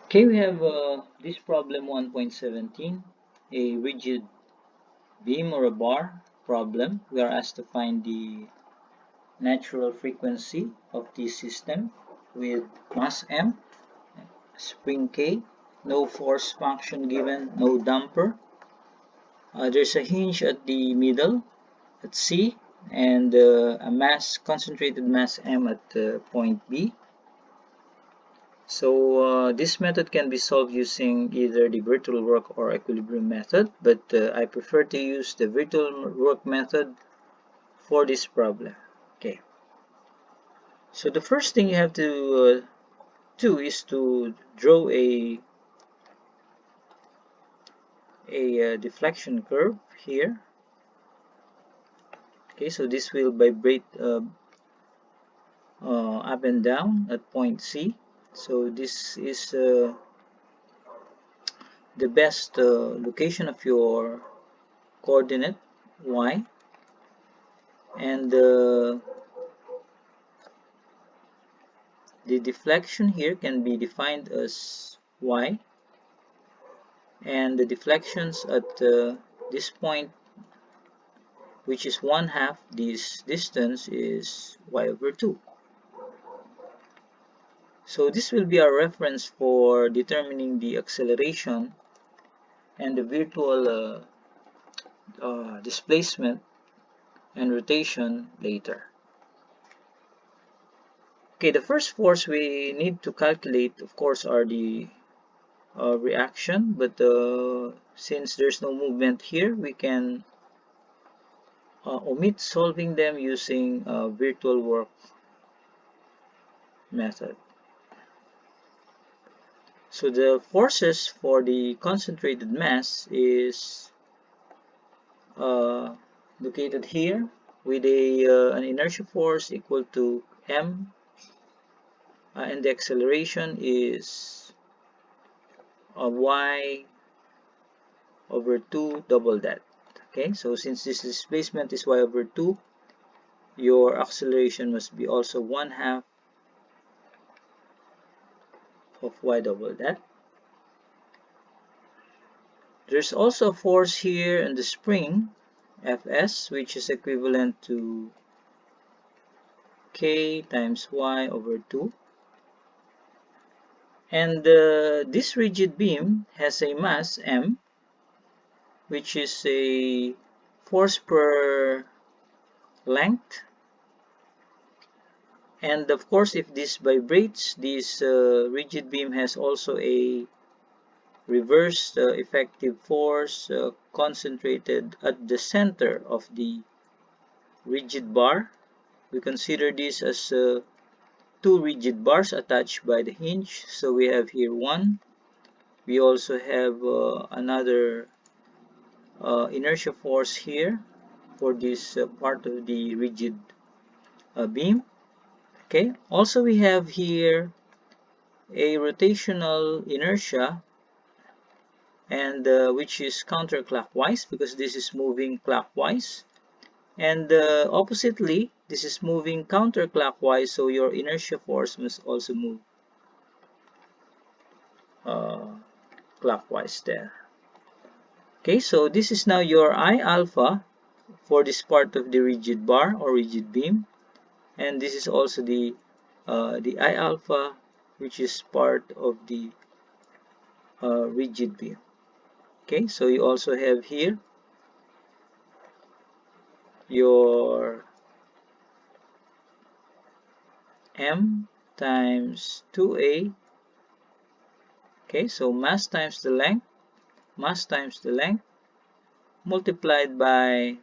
Okay, we have this problem 1.17, a rigid beam or a bar problem. We are asked to find the natural frequency of this system with mass M, spring K, no force function given, no damper. There's a hinge at the middle at C and a concentrated mass M at point B. So this method can be solved using either the virtual work or equilibrium method, but I prefer to use the virtual work method for this problem. Okay, so the first thing you have to do is to draw a deflection curve here. Okay, so this will vibrate up and down at point C. So this is the best location of your coordinate y, and the deflection here can be defined as y, and the deflections at this point, which is 1/2 this distance, is y over 2. So this will be our reference for determining the acceleration and the virtual displacement and rotation later. Okay, the first force we need to calculate, of course, are the reaction, but since there's no movement here, we can omit solving them using virtual work method. So the forces for the concentrated mass is located here with an inertia force equal to m, and the acceleration is y over 2 double that. Okay, so since this displacement is y over 2, your acceleration must be also 1/2 of y double that. There's also a force here in the spring, Fs, which is equivalent to k times y over 2. And this rigid beam has a mass m, which is a force per length. And of course, if this vibrates, this rigid beam has also a reverse effective force concentrated at the center of the rigid bar. We consider this as two rigid bars attached by the hinge. So we have here one. We also have another inertia force here for this part of the rigid beam. Okay, also we have here a rotational inertia, and which is counterclockwise because this is moving clockwise, and oppositely this is moving counterclockwise, so your inertia force must also move clockwise there. Okay, so this is now your I alpha for this part of the rigid bar or rigid beam, and this is also the I alpha, which is part of the rigid beam. Okay, so you also have here your m times 2a. Okay, so mass times the length multiplied by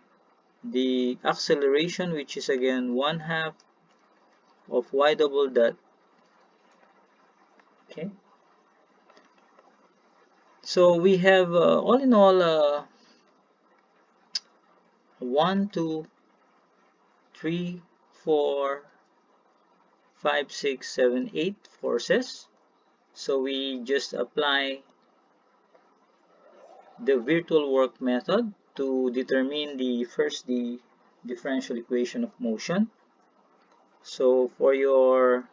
the acceleration, which is again 1/2 of y double dot. Okay, so we have all in all 1, 2, 3, 4, 5, 6, 7, 8 forces. So we just apply the virtual work method to determine the differential equation of motion. So for your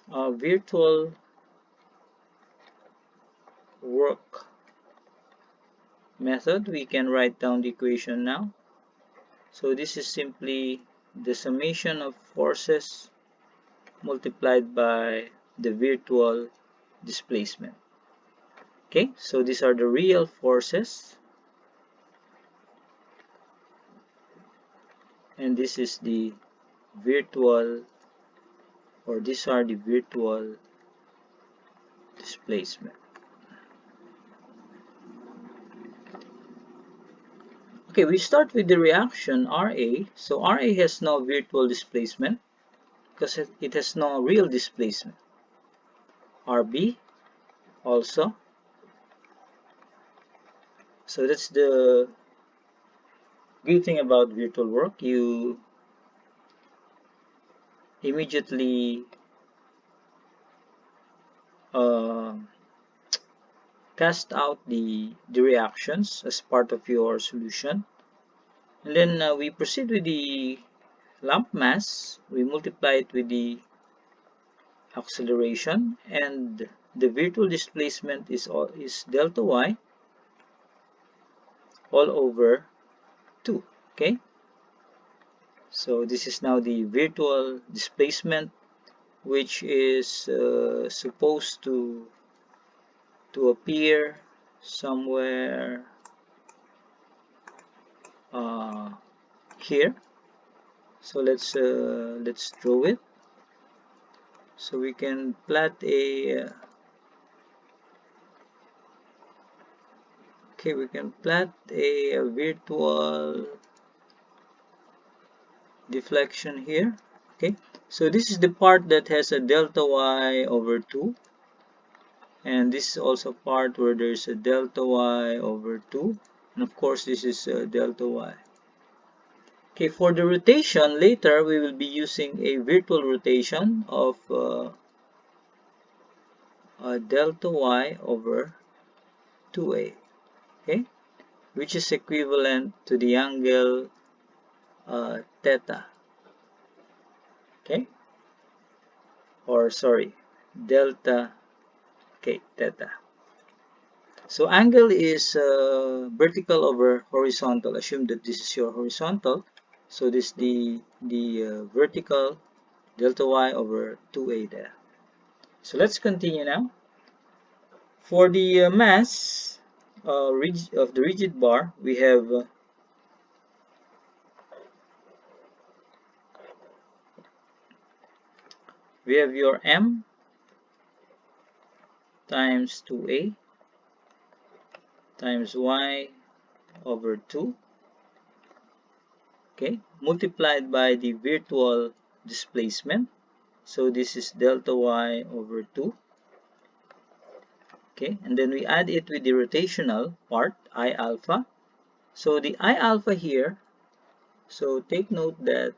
virtual work method, we can write down the equation now. So this is simply the summation of forces multiplied by the virtual displacement. Okay, so these are the real forces, and this is the virtual, or these are the virtual displacement. Okay, we start with the reaction Ra. So Ra has no virtual displacement because it has no real displacement. Rb also. So that's the good thing about virtual work. You immediately test out the reactions as part of your solution. And then we proceed with the lump mass. We multiply it with the acceleration, and the virtual displacement is delta y all over 2. Okay, so this is now the virtual displacement, which is supposed to appear somewhere here. So let's draw it. So we can plot a we can plot a virtual deflection here. Okay, so this is the part that has a delta y over 2, and this is also part where there's a delta y over 2, and of course this is delta y. Okay, for the rotation, later we will be using a virtual rotation of delta y over 2a, okay, which is equivalent to the angle theta, okay, or sorry, delta theta. So angle is vertical over horizontal. Assume that this is your horizontal. So this is the vertical delta y over 2a there. So let's continue now. For the mass of the rigid bar, we have your m times 2a times y over 2, okay, multiplied by the virtual displacement. So this is delta y over 2. Okay, and then we add it with the rotational part, I alpha. So the I alpha here, so take note that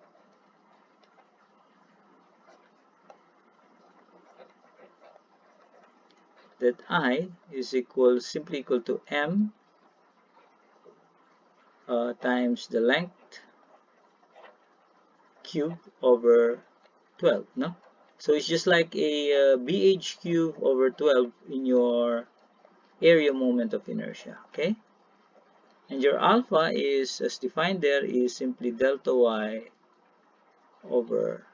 I is simply equal to m times the length cube over 12, no? So it's just like a BH cube over 12 in your area moment of inertia, okay? And your alpha is, as defined there, is simply delta y over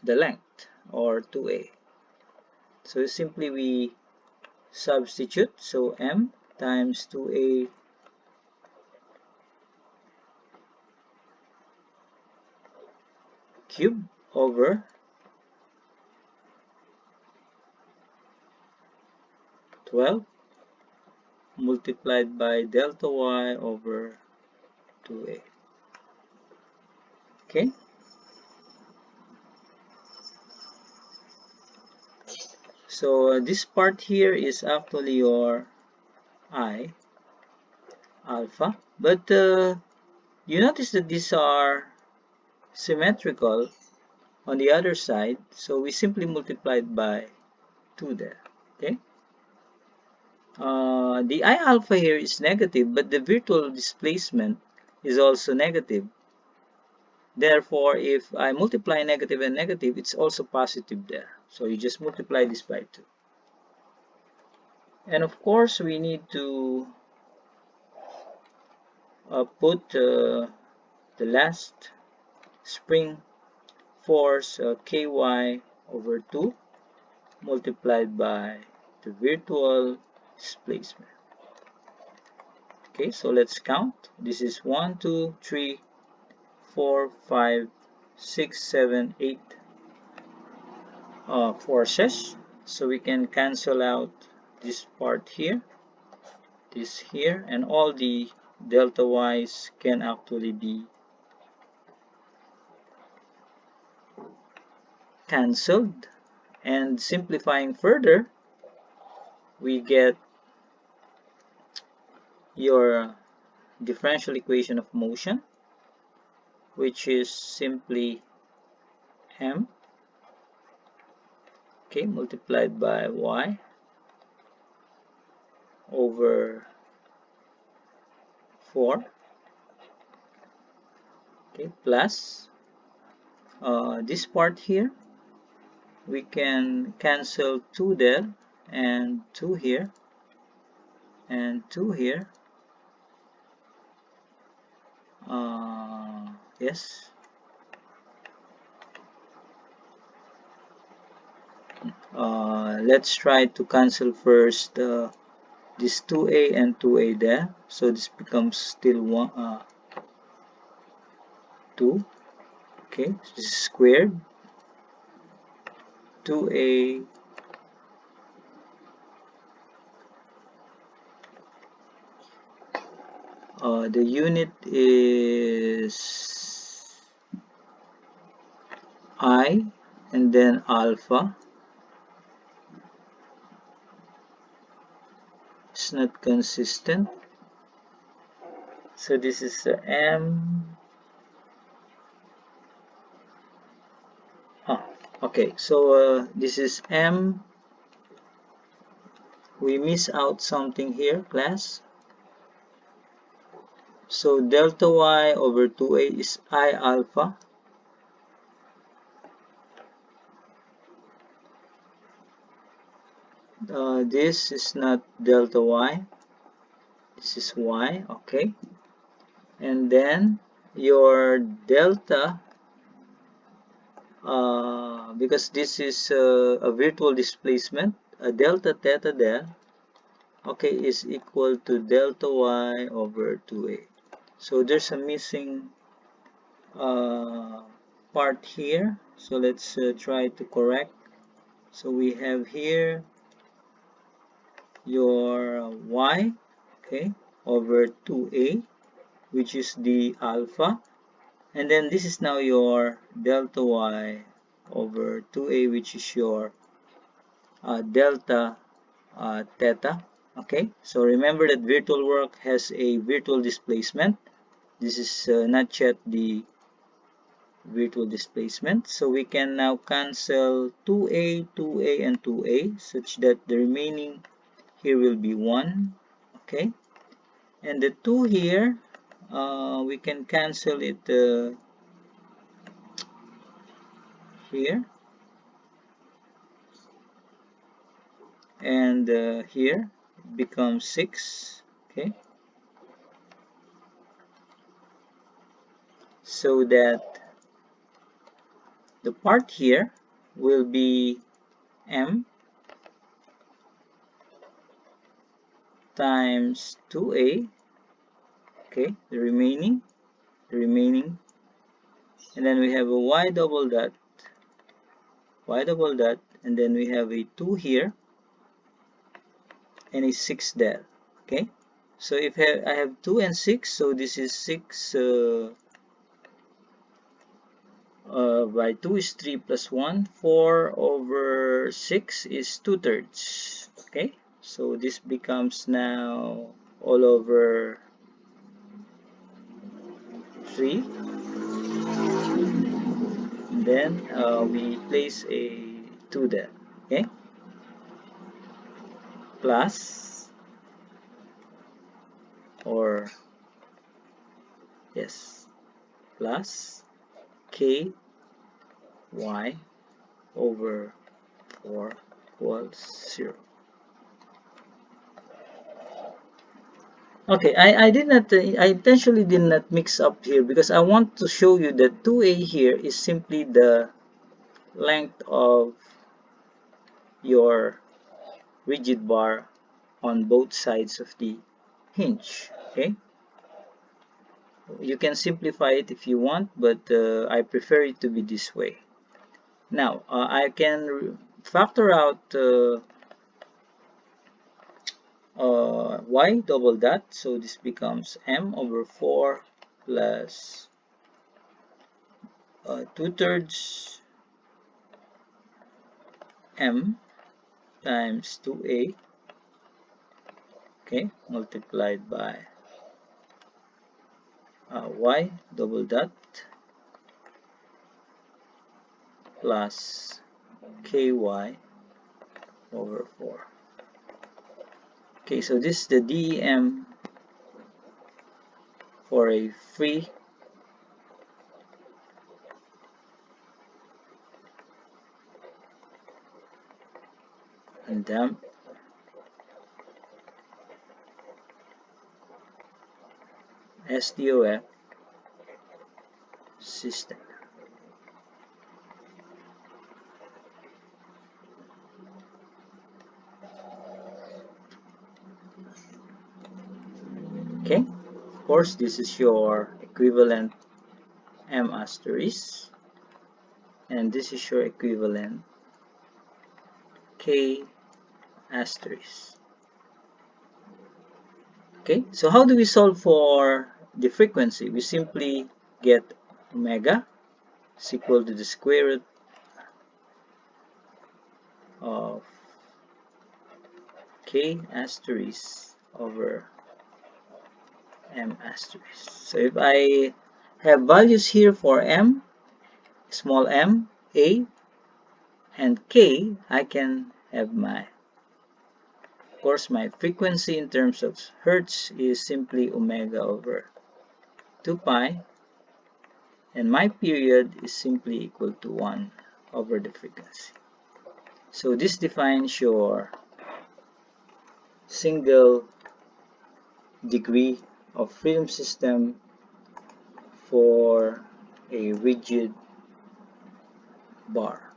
the length, or 2a. So simply we substitute, so m times 2a cube over 12 multiplied by delta y over 2a. Okay, so this part here is actually your I alpha, but you notice that these are symmetrical on the other side, so we simply multiplied by 2 there. Okay, the I alpha here is negative, but the virtual displacement is also negative. Therefore, if I multiply negative and negative, it's also positive there. So you just multiply this by 2. And of course, we need to put the last spring force ky over 2 multiplied by the virtual displacement. Okay, so let's count. This is 1, 2, 3, 4, 5, 6, 7, 8 forces. So we can cancel out this part here, this here, and all the delta y's can actually be cancelled. And simplifying further, we get your differential equation of motion, which is simply m, okay, multiplied by y over 4, okay, plus this part here, we can cancel 2 there, and 2 here, and 2 here. Yes. Let's try to cancel first this 2a and 2a there. So this becomes still 2. Okay, so this is squared. 2a the unit is I and then alpha. It's not consistent. So this is m. Okay, so this is m. We miss out something here, class. So delta y over 2a is I alpha. This is not delta y. This is y, okay. And then your delta, because this is a virtual displacement, a delta theta there, okay, is equal to delta y over 2a. So there's a missing part here. So let's try to correct. So we have here your y, okay, over 2a, which is the alpha. And then this is now your delta y over 2a, which is your delta theta. Okay, so remember that virtual work has a virtual displacement. This is not yet the virtual displacement. So we can now cancel 2a, 2a, and 2a such that the remaining here will be 1. Okay, and the 2 here, we can cancel it here and here becomes 6. Okay, so that the part here will be m times 2a, okay, the remaining, and then we have a y double dot, and then we have a 2 here and a 6 there. Okay, so if I have 2 and 6, so this is 6 by 2 is 3 plus 1. 4 over 6 is 2/3. Okay, so this becomes now all over 3. And then we place a 2 there. Okay, plus, or yes, plus k y over 4 equals 0. Okay, I did not, I intentionally did not mix up here because I want to show you that 2A here is simply the length of your rigid bar on both sides of the hinge. Okay, you can simplify it if you want, but I prefer it to be this way. Now I can factor out y double dot, so this becomes m over 4 plus 2/3 m times 2a, okay, multiplied by y double dot plus ky over 4. Okay, so this is the DEM for a free and damped SDOF system. Okay, of course, this is your equivalent M asterisk, and this is your equivalent K asterisk. Okay, so how do we solve for the frequency? We simply get omega is equal to the square root of K asterisk over M asterisk. So if I have values here for M, small m, A, and K, I can have my, of course, my frequency in terms of hertz is simply omega over 2 pi, and my period is simply equal to 1 over the frequency. So this defines your single degree of freedom system for a rigid bar.